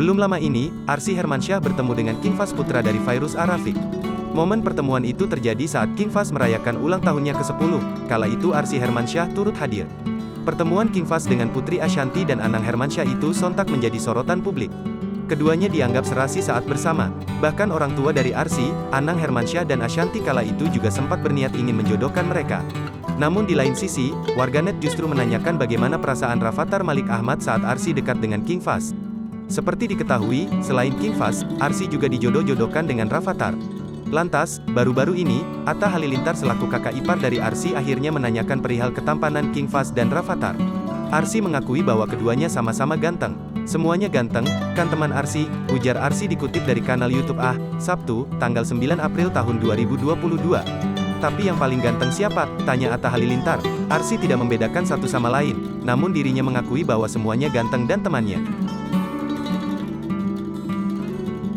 Belum lama ini, Arsy Hermansyah bertemu dengan King Fahz putra dari Fairuz Ar-Rafiq. Momen pertemuan itu terjadi saat King Fahz merayakan ulang tahunnya ke-10, kala itu Arsy Hermansyah turut hadir. Pertemuan King Fahz dengan Putri Ashanty dan Anang Hermansyah itu sontak menjadi sorotan publik. Keduanya dianggap serasi saat bersama, bahkan orang tua dari Arsy, Anang Hermansyah dan Ashanty kala itu juga sempat berniat ingin menjodohkan mereka. Namun di lain sisi, warganet justru menanyakan bagaimana perasaan Rafattar Malik Ahmad saat Arsy dekat dengan King Fahz. Seperti diketahui, selain King Fahz, Arsy juga dijodoh-jodohkan dengan Rafattar. Lantas, baru-baru ini, Atta Halilintar selaku kakak ipar dari Arsy akhirnya menanyakan perihal ketampanan King Fahz dan Rafattar. Arsy mengakui bahwa keduanya sama-sama ganteng. Semuanya ganteng, kan teman Arsy, ujar Arsy dikutip dari kanal YouTube Sabtu, tanggal 9 April tahun 2022. Tapi yang paling ganteng siapa? Tanya Atta Halilintar. Arsy tidak membedakan satu sama lain, namun dirinya mengakui bahwa semuanya ganteng dan temannya.